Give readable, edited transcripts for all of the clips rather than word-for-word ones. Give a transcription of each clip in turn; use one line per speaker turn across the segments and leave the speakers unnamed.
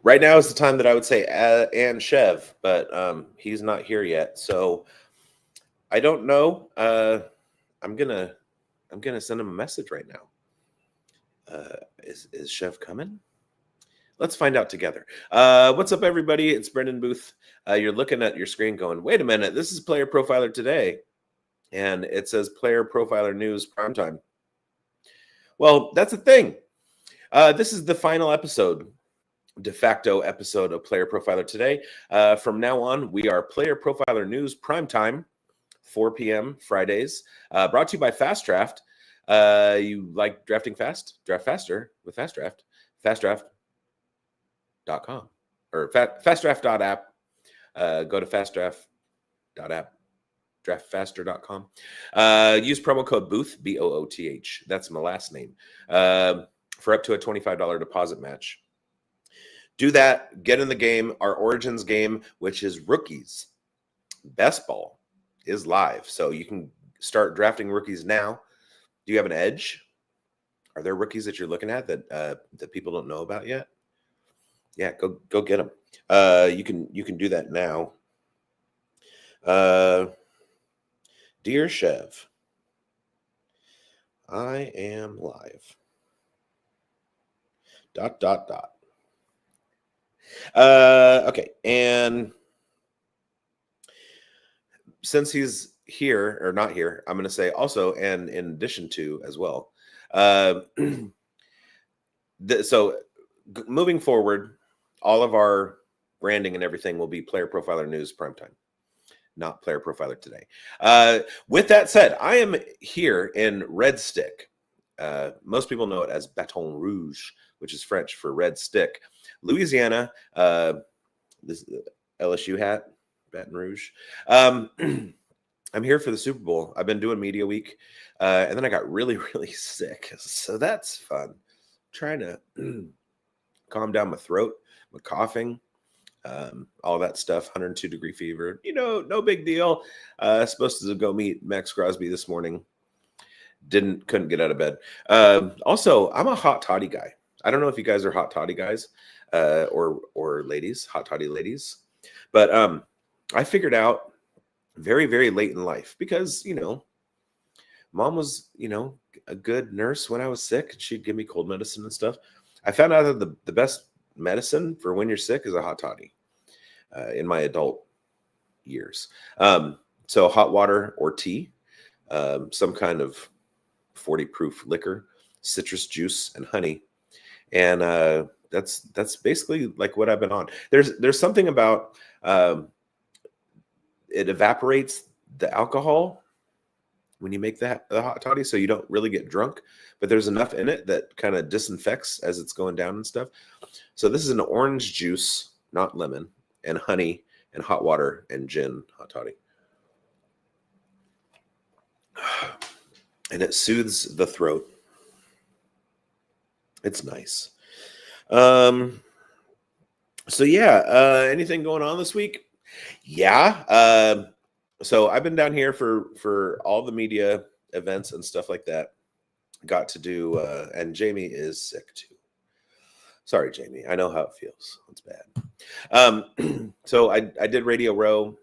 right now is the time that I would say and Chev, but he's not here yet. So I don't know. I'm gonna send him a message right now. Is Chev coming? Let's find out together. What's up, everybody? It's Brendan Booth. You're looking at your screen going, wait a minute, this is Player Profiler Today. And it says Player Profiler News Primetime. Well, that's the thing. This is the final episode, de facto episode of Player Profiler Today. From now on, we are Player Profiler News Primetime, 4 p.m. Fridays, brought to you by Fast Draft. You like drafting fast? Draft faster with Fast Draft. FastDraft.com or fastdraft.app. Go to fastdraft.app, draftfaster.com. Use promo code BOOTH, BOOTH. That's my last name, for up to a $25 deposit match. Do that. Get in the game. Our Origins game, which is rookies. Best ball is live. So you can start drafting rookies now. Do you have an edge? Are there rookies that you're looking at that people don't know about yet? Yeah, go get them. You can do that now. Dear Chev, I am live. ... Okay, and since he's here or not here, I'm going to say also, and in addition to as well. So moving forward, all of our branding and everything will be Player Profiler News Primetime, not Player Profiler Today. With that said, I am here in Red Stick. Most people know it as Baton Rouge, which is French for red stick, Louisiana. This LSU hat, Baton Rouge. I'm here for the Super Bowl. I've been doing media week, and then I got really, really sick. So that's fun. Trying to calm down my throat, my coughing, all that stuff. 102-degree fever. No big deal. Supposed to go meet Max Crosby this morning. Couldn't get out of bed. Also, I'm a hot toddy guy. I don't know if you guys are hot toddy guys or ladies, hot toddy ladies, but I figured out very, very late in life because, mom was, a good nurse when I was sick. She'd give me cold medicine and stuff. I found out that the best medicine for when you're sick is a hot toddy in my adult years. So hot water or tea, some kind of 40 proof liquor, citrus juice, and honey. And that's basically like what I've been on. There's something about it evaporates the alcohol when you make the hot toddy, so you don't really get drunk, but there's enough in it that kind of disinfects as it's going down and stuff. So this is an orange juice, not lemon, and honey and hot water and gin hot toddy. And it soothes the throat. It's nice. So yeah, anything going on this week? Yeah. So I've been down here for all the media events and stuff like that. Got to do, and Jamie is sick too. Sorry, Jamie. I know how it feels. It's bad. So I did Radio Row.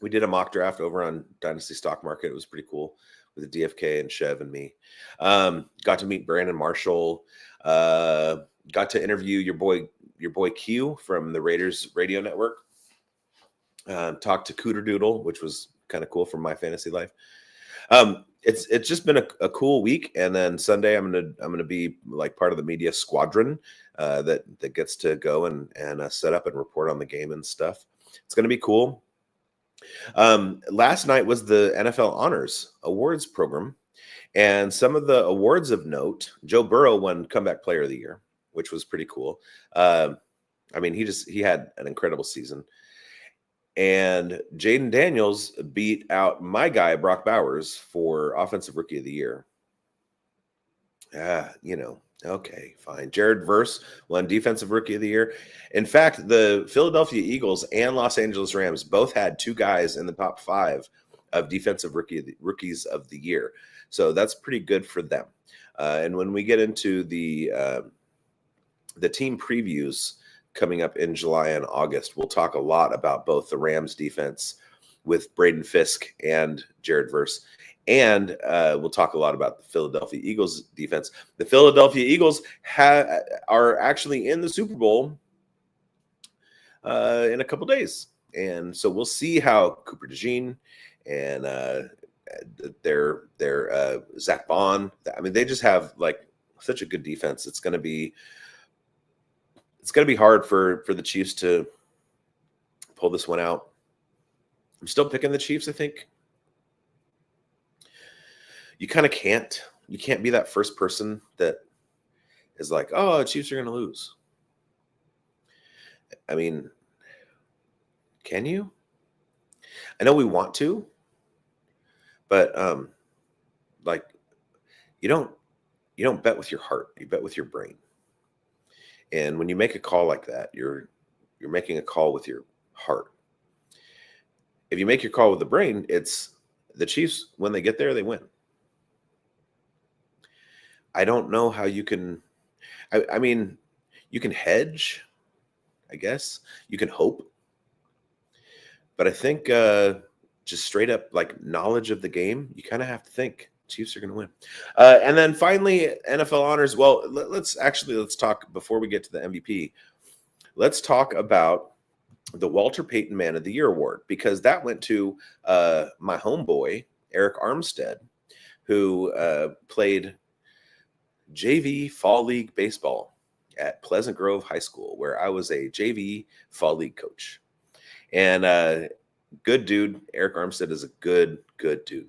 We did a mock draft over on Dynasty Stock Market. It was pretty cool with the DFK and Chev and me. Got to meet Brandon Marshall. Got to interview your boy Q from the Raiders Radio Network. Talked to Cooter Doodle, which was kind of cool from my fantasy life. It's just been a cool week, and then Sunday I'm gonna be like part of the media squadron that gets to go and set up and report on the game and stuff. It's gonna be cool. Last night was the NFL Honors Awards program, and some of the awards of note. Joe Burrow won Comeback Player of the Year, which was pretty cool. I mean, he had an incredible season. And Jaden Daniels beat out my guy, Brock Bowers, for Offensive Rookie of the Year. Okay, fine. Jared Verse won Defensive Rookie of the Year. In fact, the Philadelphia Eagles and Los Angeles Rams both had two guys in the top 5 of Defensive Rookies of the Year. So that's pretty good for them. And when we get into the team previews coming up in July and August. We'll talk a lot about both the Rams defense with Braden Fisk and Jared Verse. And we'll talk a lot about the Philadelphia Eagles defense. The Philadelphia Eagles are actually in the Super Bowl in a couple days. And so we'll see how Cooper DeJean and their Zach Bond, I mean, they just have like such a good defense. It's going to be hard for the Chiefs to pull this one out. I'm still picking the Chiefs, I think. You kind of can't. You can't be that first person that is like, oh, the Chiefs are going to lose. I mean, can you? I know we want to, but like you don't bet with your heart. You bet with your brain. And when you make a call like that, you're making a call with your heart. If you make your call with the brain, it's the Chiefs, when they get there, they win. I don't know how you can, I mean, you can hedge, I guess. You can hope. But I think just straight up like knowledge of the game, you kind of have to think Chiefs are going to win. And then finally, NFL honors. Well, let's talk before we get to the MVP. Let's talk about the Walter Payton Man of the Year award, because that went to my homeboy, Eric Armstead, who played JV Fall League baseball at Pleasant Grove High School, where I was a JV Fall League coach. And good dude. Eric Armstead is a good dude.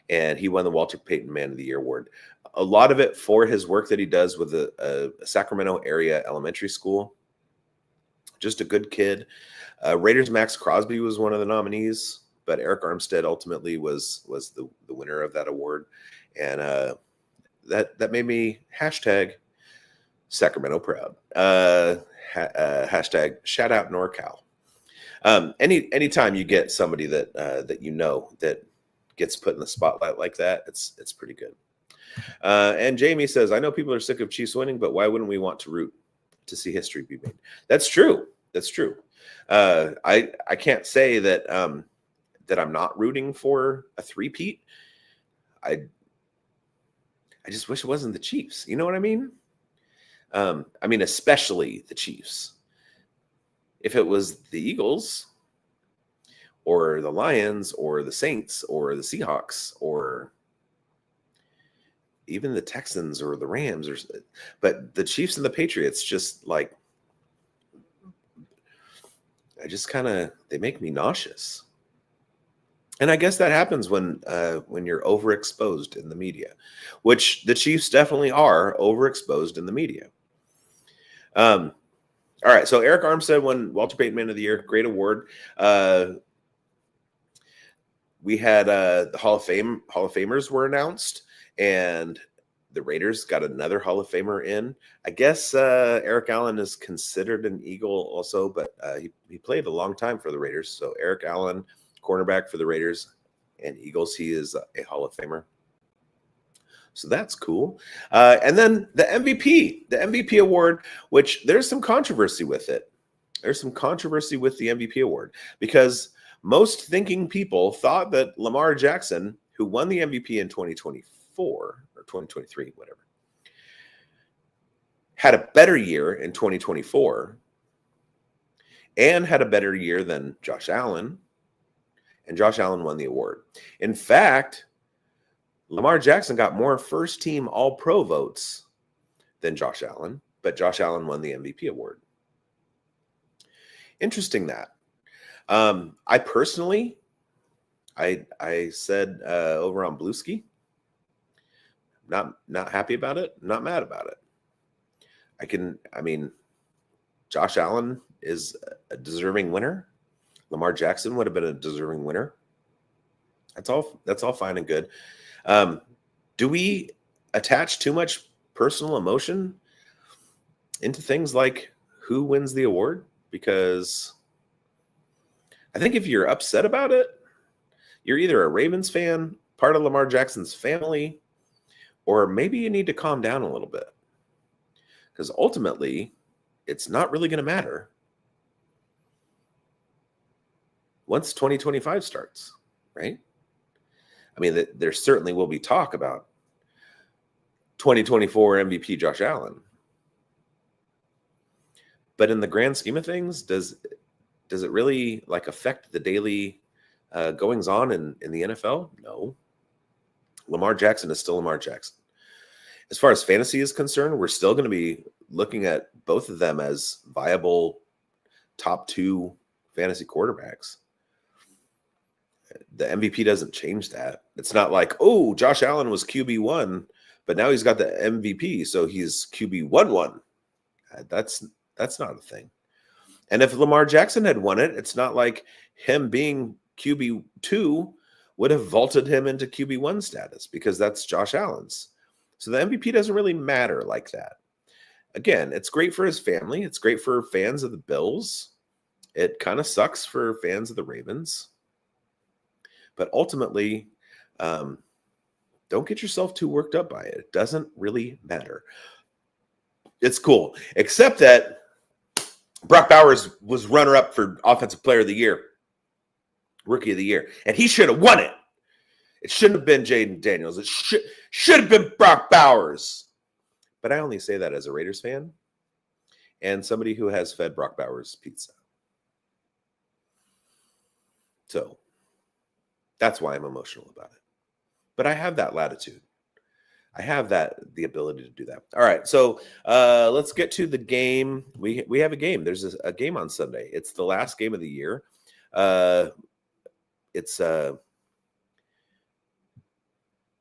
And he won the Walter Payton Man of the Year award. A lot of it for his work that he does with a Sacramento area elementary school. Just a good kid. Raiders' Max Crosby was one of the nominees, but Eric Armstead ultimately was the winner of that award. And that made me hashtag Sacramento proud. Hashtag shout out NorCal. Anytime you get somebody that that gets put in the spotlight like that, it's pretty good. And Jamie says, I know people are sick of Chiefs winning, but why wouldn't we want to root to see history be made? That's true. That's true. I can't say that that I'm not rooting for a three-peat. I just wish it wasn't the Chiefs. You know what I mean? I mean, especially the Chiefs. If it was the Eagles or the Lions or the Saints or the Seahawks or even the Texans or the Rams, but the Chiefs and the Patriots, just like, they make me nauseous. And I guess that happens when you're overexposed in the media, which the Chiefs definitely are overexposed in the media. All right, so Eric Armstead won Walter Payton Man of the Year. Great award. We had the Hall of Famers were announced, and the Raiders got another Hall of Famer in. I guess Eric Allen is considered an Eagle also, but he played a long time for the Raiders. So Eric Allen, cornerback for the Raiders and Eagles, he is a Hall of Famer. So that's cool. And then the MVP award, which there's some controversy with it. There's some controversy with the MVP award because most thinking people thought that Lamar Jackson, who won the MVP in 2024 or 2023, whatever, had a better year in 2024 and had a better year than Josh Allen, and Josh Allen won the award. In fact, Lamar Jackson got more first-team All-Pro votes than Josh Allen, but Josh Allen won the MVP award. Interesting that. I personally, I said over on Bluesky, not happy about it, not mad about it. I mean, Josh Allen is a deserving winner. Lamar Jackson would have been a deserving winner. That's all fine and good. Do we attach too much personal emotion into things like who wins the award? Because I think if you're upset about it, you're either a Ravens fan, part of Lamar Jackson's family, or maybe you need to calm down a little bit. Because ultimately, it's not really going to matter once 2025 starts, right? I mean, there certainly will be talk about 2024 MVP Josh Allen. But in the grand scheme of things, does it really like affect the daily goings on in the NFL? No. Lamar Jackson is still Lamar Jackson. As far as fantasy is concerned, we're still going to be looking at both of them as viable top 2 fantasy quarterbacks. The MVP doesn't change that. It's not like, oh, Josh Allen was QB1, but now he's got the MVP, so he's QB1-1. That's not a thing. And if Lamar Jackson had won it, it's not like him being QB2 would have vaulted him into QB1 status, because that's Josh Allen's. So the MVP doesn't really matter like that. Again, it's great for his family. It's great for fans of the Bills. It kind of sucks for fans of the Ravens. But ultimately, don't get yourself too worked up by it. It doesn't really matter. It's cool, except that Brock Bowers was runner-up for Offensive Player of the Year, Rookie of the Year, and he should have won it. It shouldn't have been Jaden Daniels. It should have been Brock Bowers. But I only say that as a Raiders fan and somebody who has fed Brock Bowers pizza. So that's why I'm emotional about it. But I have that latitude. I have the ability to do that. All right, so let's get to the game. We have a game. There's a game on Sunday. It's the last game of the year. It's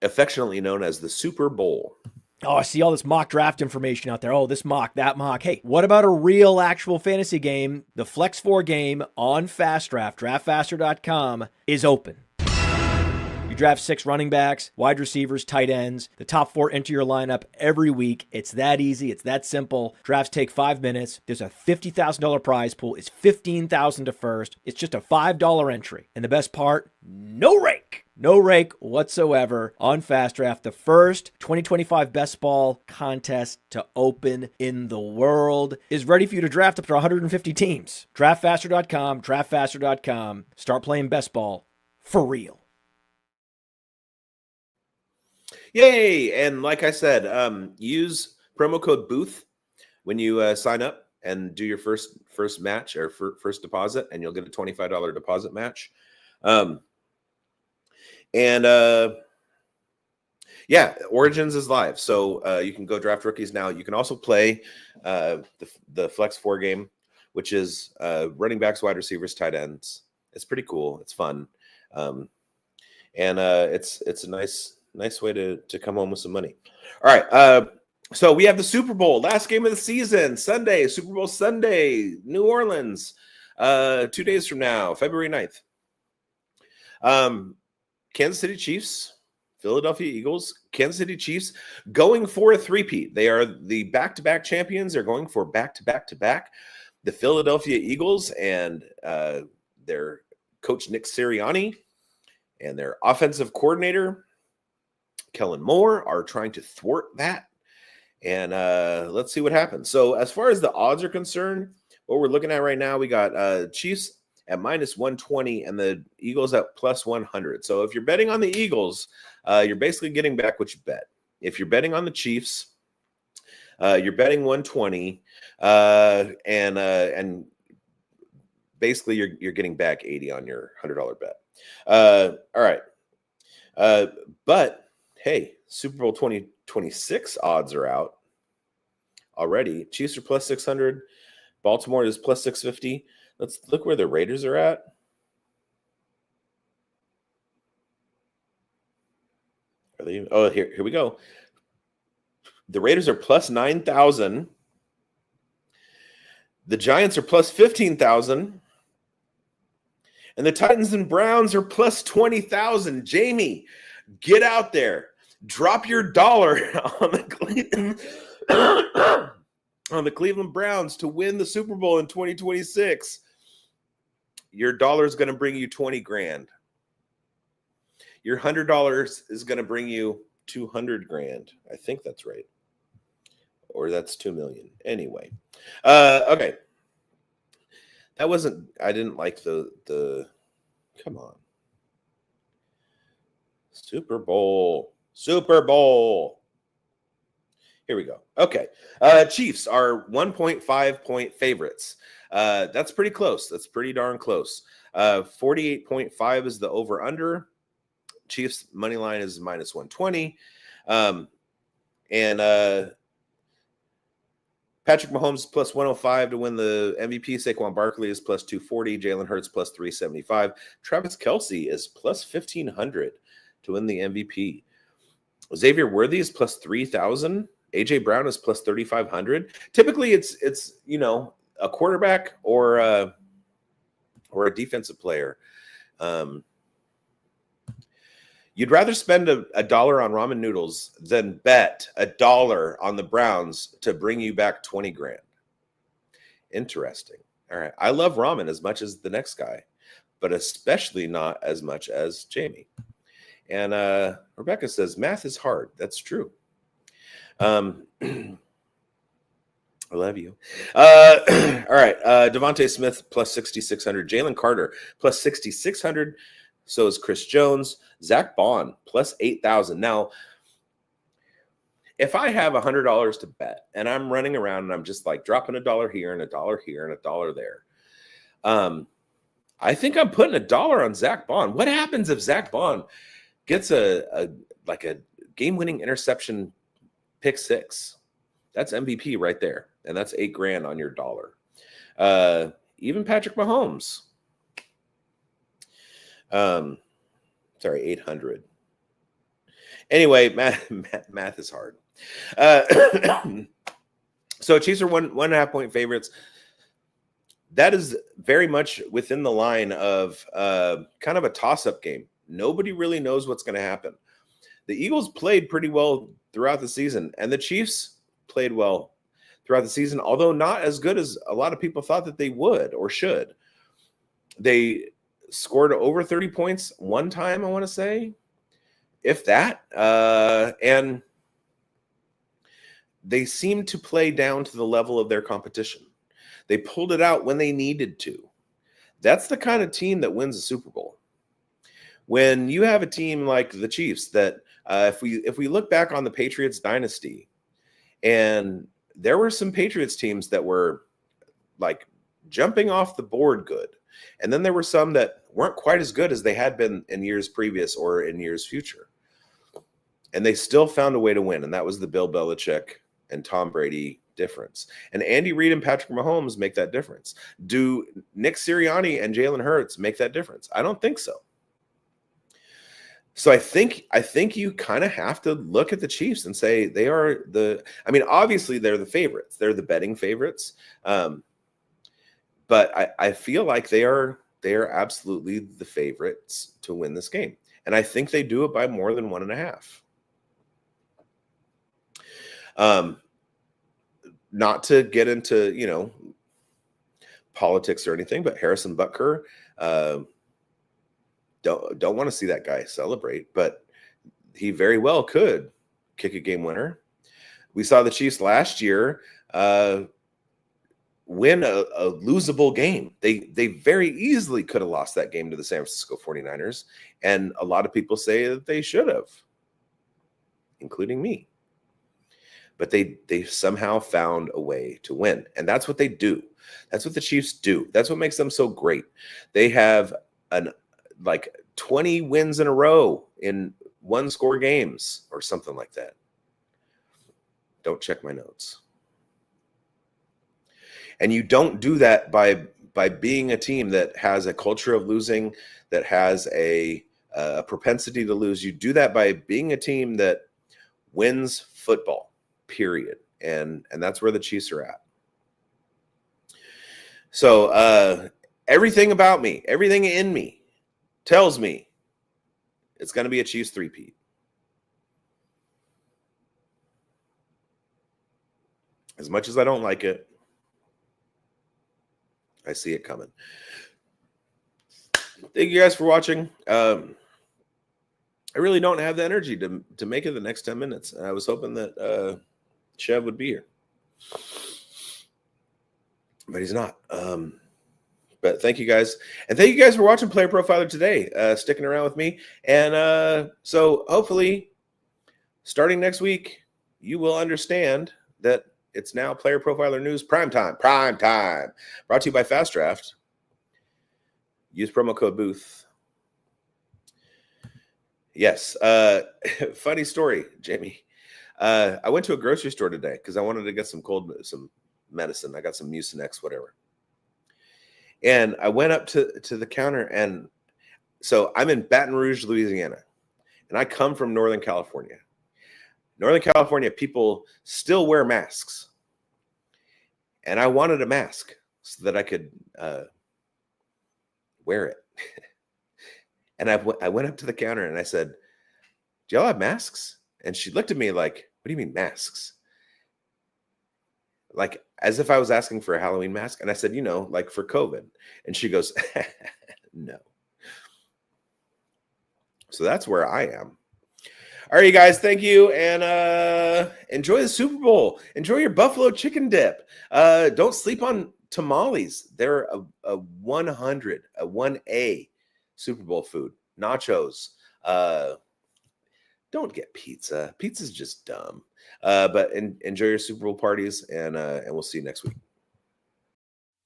affectionately known as the Super Bowl.
Oh, I see all this mock draft information out there. Oh, this mock, that mock. Hey, what about a real actual fantasy game? The Flex 4 game on Fast Draft, draftfaster.com, is open. You draft 6 running backs, wide receivers, tight ends. The top 4 enter your lineup every week. It's that easy. It's that simple. Drafts take 5 minutes. There's a $50,000 prize pool. It's $15,000 to first. It's just a $5 entry. And the best part, no rake. No rake whatsoever on Fast Draft. The first 2025 Best Ball contest to open in the world is ready for you to draft up to 150 teams. Draftfaster.com, draftfaster.com. Start playing Best Ball for real.
Yay! And like I said, use promo code BOOTH when you sign up and do your first match or first deposit, and you'll get a $25 deposit match. Yeah, Origins is live, so you can go draft rookies now. You can also play the Flex 4 game, which is running backs, wide receivers, tight ends. It's pretty cool. It's fun, and it's a nice way to come home with some money. All right, so we have the Super Bowl, last game of the season, Sunday, Super Bowl Sunday, New Orleans, 2 days from now, February 9th. Kansas City Chiefs, Philadelphia Eagles, Kansas City Chiefs going for a three-peat. They are the back-to-back champions. They're going for back-to-back-to-back. The Philadelphia Eagles and their coach Nick Sirianni and their offensive coordinator Kellen Moore are trying to thwart that. And let's see what happens. So as far as the odds are concerned, what we're looking at right now, we got Chiefs at -120 and the Eagles at +100. So if you're betting on the Eagles, you're basically getting back what you bet. If you're betting on the Chiefs, you're betting 120, and basically you're getting back 80 on your $100 bet. All right, but hey, Super Bowl 2026 odds are out already. Chiefs are +600. Baltimore is +650. Let's look where the Raiders are at. Are they? Oh, here we go. The Raiders are +9,000. The Giants are +15,000. And the Titans and Browns are +20,000. Jamie, get out there. Drop your dollar on the Cleveland Browns to win the Super Bowl in 2026. Your dollar is going to bring you 20 grand. Your $100 is going to bring you 200 grand. I think that's right. or that's 2 million. Anyway. Okay. That wasn't, I didn't like the come on. Super Bowl. Here we go. Okay. Chiefs are 1.5 point favorites. That's pretty close. That's pretty darn close. 48.5 is the over under. Chiefs money line is minus 120. And Patrick Mahomes plus 105 to win the MVP. Saquon Barkley is plus 240. Jalen Hurts plus 375. Travis Kelce is plus 1,500 to win the MVP. Xavier Worthy is plus 3,000. AJ Brown is plus 3,500. Typically, it's a quarterback or a defensive player. You'd rather spend a dollar on ramen noodles than bet $1 on the Browns to bring you back 20 grand. Interesting. All right. I love ramen as much as the next guy, but especially not as much as Jamie. And Rebecca says, math is hard. That's true. I love you. All right. Devontae Smith plus 6,600. Jalen Carter plus 6,600. So is Chris Jones. Zach Bond plus 8,000. Now, if I have $100 to bet and I'm running around and I'm just like dropping $1 here and $1 here and $1 there, I think I'm putting $1 on Zach Bond. What happens if Zach Bond gets a game-winning interception pick six? That's MVP right there, and that's $8,000 on your dollar. Even Patrick Mahomes. Sorry, 800. Anyway, math is hard. So Chiefs are 1.5 point favorites. That is very much within the line of kind of a toss-up game. Nobody really knows what's going to happen. The Eagles played pretty well throughout the season, and the Chiefs played well throughout the season, although not as good as a lot of people thought that they would or should. They scored over 30 points one time, I want to say, if that. And they seemed to play down to the level of their competition. They pulled it out when they needed to. That's the kind of team that wins a Super Bowl. When you have a team like the Chiefs that if we look back on the Patriots dynasty, and there were some Patriots teams that were like jumping off the board good. And then there were some that weren't quite as good as they had been in years previous or in years future. And they still found a way to win. And that was the Bill Belichick and Tom Brady difference. And Andy Reid and Patrick Mahomes make that difference. Do Nick Sirianni and Jalen Hurts make that difference? I don't think so. So I think you kind of have to look at the Chiefs and say they are obviously they're the favorites. They're the betting favorites. But I feel like they are absolutely the favorites to win this game. And I think they do it by more than 1.5. Not to get into, politics or anything, but Harrison Butker, don't want to see that guy celebrate, but he very well could kick a game winner. We saw the Chiefs last year win a losable game. They very easily could have lost that game to the San Francisco 49ers, and a lot of people say that they should have, including me. But they somehow found a way to win, and that's what they do. That's what the Chiefs do. That's what makes them so great. They have 20 wins in a row in one-score games or something like that. Don't check my notes. And you don't do that by being a team that has a culture of losing, that has a propensity to lose. You do that by being a team that wins football, period. And that's where the Chiefs are at. So everything about me, everything in me tells me it's going to be a Chiefs three-peat. As much as I don't like it, I see it coming. Thank you guys for watching. I really don't have the energy to make it the next 10 minutes. And I was hoping that Chev would be here. But he's not. But thank you guys. And thank you guys for watching Player Profiler today, sticking around with me. And so hopefully starting next week, you will understand that it's now Player Profiler News Prime Time. Prime Time. Brought to you by Fast Draft. Use promo code BOOTH. Yes. Funny story, Jamie. I went to a grocery store today because I wanted to get some medicine. I got some Mucinex, whatever. And I went up to the counter, and so I'm in Baton Rouge, Louisiana, and I come from Northern California. Northern California, people still wear masks. And I wanted a mask so that I could wear it. And I went up to the counter and I said, do y'all have masks? And she looked at me like, what do you mean masks? Like, as if I was asking for a Halloween mask. And I said, like for COVID. And she goes, no. So that's where I am. All right, you guys, thank you. And enjoy the Super Bowl. Enjoy your buffalo chicken dip. Don't sleep on tamales. They're a 100, a 1A Super Bowl food. Nachos. Don't get pizza. Pizza's just dumb. But enjoy your Super Bowl parties, and we'll see you next week.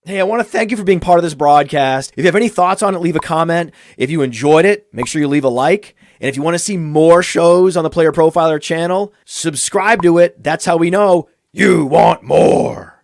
Hey, I want to thank you for being part of this broadcast. If you have any thoughts on it, leave a comment. If you enjoyed it, make sure you leave a like. And if you want to see more shows on the Player Profiler channel, subscribe to it. That's how we know you want more.